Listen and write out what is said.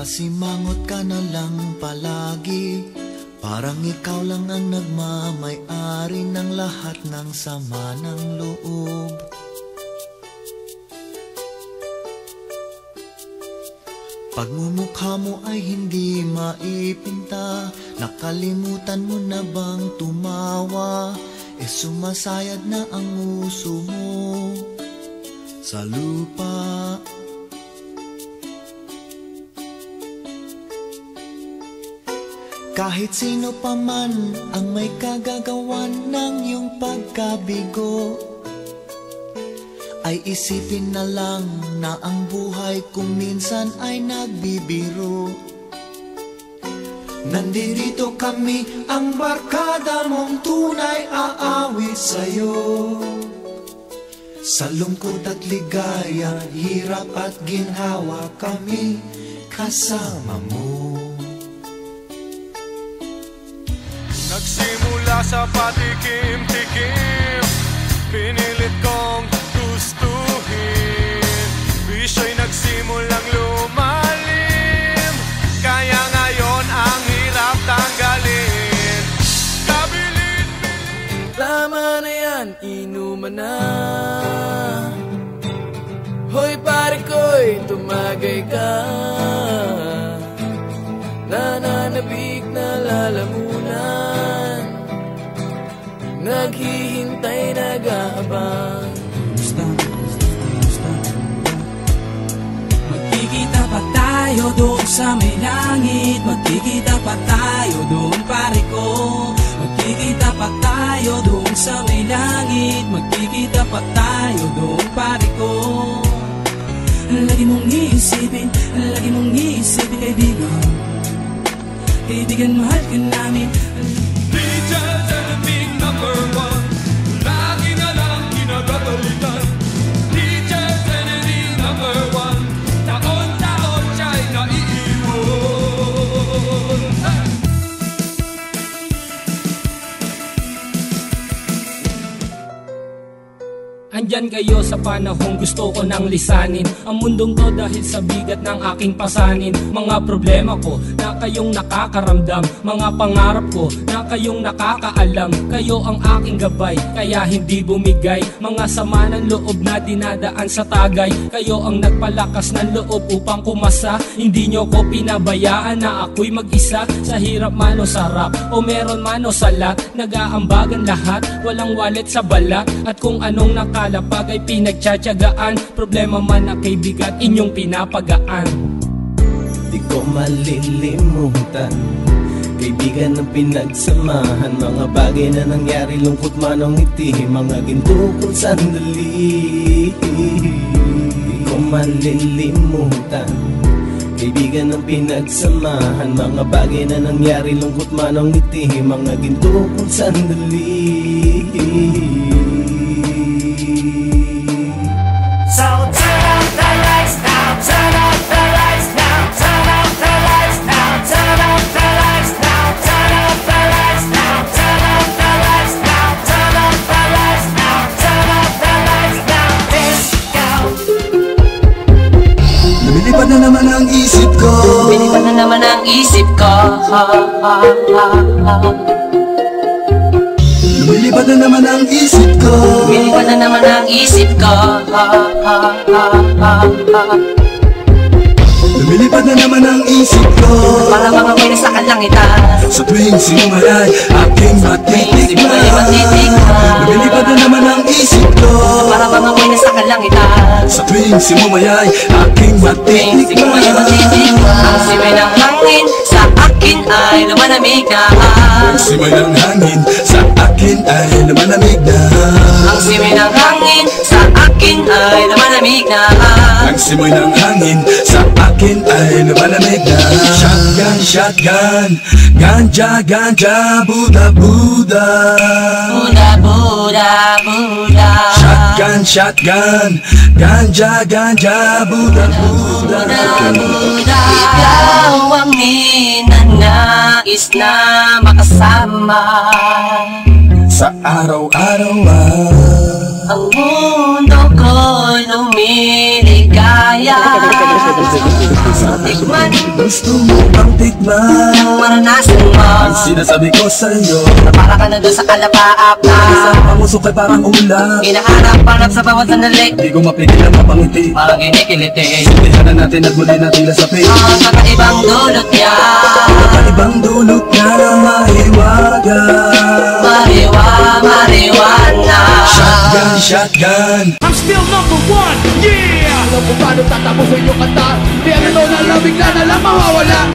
Pasimangot ka na lang palagi, parang ikaw lang ang nagmamay-ari ng lahat ng sama ng loob. Pagmumukha mo ay hindi maipinta, nakalimutan mo na bang tumawa? Sumasayad na ang uso mo sa lupa. Kahit sino pa man ang may kagagawan ng iyong pagkabigo, ay isipin na lang na ang buhay kung minsan ay nagbibiro. Nandirito kami, ang barkada mong tunay aawit sa'yo. Sa lungkot at ligaya, hirap at ginhawa, kami kasama mo. Nagsimula sa patikim-tikim, pinilit kong gustuhin. Bisyo'y nagsimulang lumalim, kaya ngayon ang hirap tanggalin. Kabilin-bilin, tama na yan, inuman na. Hoy pare ko'y tumagay ka, nananabik na lalamunan, naghihintay, nag-aabang. Magkikita pa tayo doon sa may langit, magkikita pa tayo doon pare ko. Magkikita pa tayo doon sa may langit, magkikita pa tayo doon pare ko. Lagi mong iisipin, lagi mong iisipin kaibigan, kaibigan mahal ka namin. DJ's anything number one, lagi na lang kinagagalitan. DJ's anything number one, taon-taon siya'y naiiwan. Andyan kayo sa panahong gusto ko nang lisanin ang mundong to dahil sa bigat ng aking pasanin. Mga problema ko na kayong nakakaramdam, mga pangarap ko na kayong nakakaalam. Kayo ang aking gabay, kaya hindi bumigay. Mga sama ng loob na dinadaan sa tagay, kayo ang nagpalakas ng loob upang kumasa. Hindi nyo ko pinabayaan na ako'y mag-isa. Sa hirap man o sarap, o meron man o salat, nag-aambagan lahat, walang wallet sa balat. At kung anong nakalapag ay pinagtsatsagaan, problema man na kaibigan, inyong pinapagaan. Di ko malilimutan, kaibigan ng pinagsamahan, mga bagay na nangyari, lungkot man o ngiti, mga ginto kong sandali. Di ko malilimutan, kaibigan ng pinagsamahan, mga bagay na nangyari, lungkot man o ngiti, mga ginto kong sandali. So turn up the lights now, turn up the lights now, turn up the lights now, turn up the lights now, turn up the lights now, turn up the lights now, turn up the lights now, turn up the lights now, disco. Lumilipad na naman ang isip ko, Lumilipad na naman ang isip ko, lumilipad na naman ang isip ko, lumilipad na naman ang isip ko, lumilipad na naman ang isip ko. para mga may nasa kalangitan, Sa tuwing sinumalay, aking matitikman. Lumilipad na naman ang isip ko, para mga may nasa kalangitan. sa tuwing sinumayay, aking matitikman. Ang simay ng hangin sa akin ay lumalamig na. Ang simay ng hangin sa akin ay lumalamig na. Ang simay ng hangin sa akin ay lumalamig na. Ang simoy ng hangin sa akin ay lumalamig na. Shotgun, shotgun, ganja, ganja, Buddha, Buddha. Buddha, Buddha, Buddha. Shotgun, shotgun, ganja, ganja, Buddha, Buddha. Buddha, Buddha. Ikaw ang ninanais na makasama. Sa araw-araw Ang mundo ko'y lumiligaya. tikman, Gusto mo bang tikman? ang maranasan mo. Ang sinasabi ko sa'yo, Na para ka na doon sa kalapaap na isang pangusok ay parang ulam. hinahanap-hanap sa bawat sandali, Di ko mapigilan mapangiti. parang kinikiliti. Sintihan na natin at muli na tila sa page. Ang kakaibang dulot niya, Kakaibang dulot na mahiwaga. marijuana. Shotgun, shotgun. I'm still number one, yeah! Alam kung paano tatapusin yung kanta. Di ano na lamig na lang mawawala.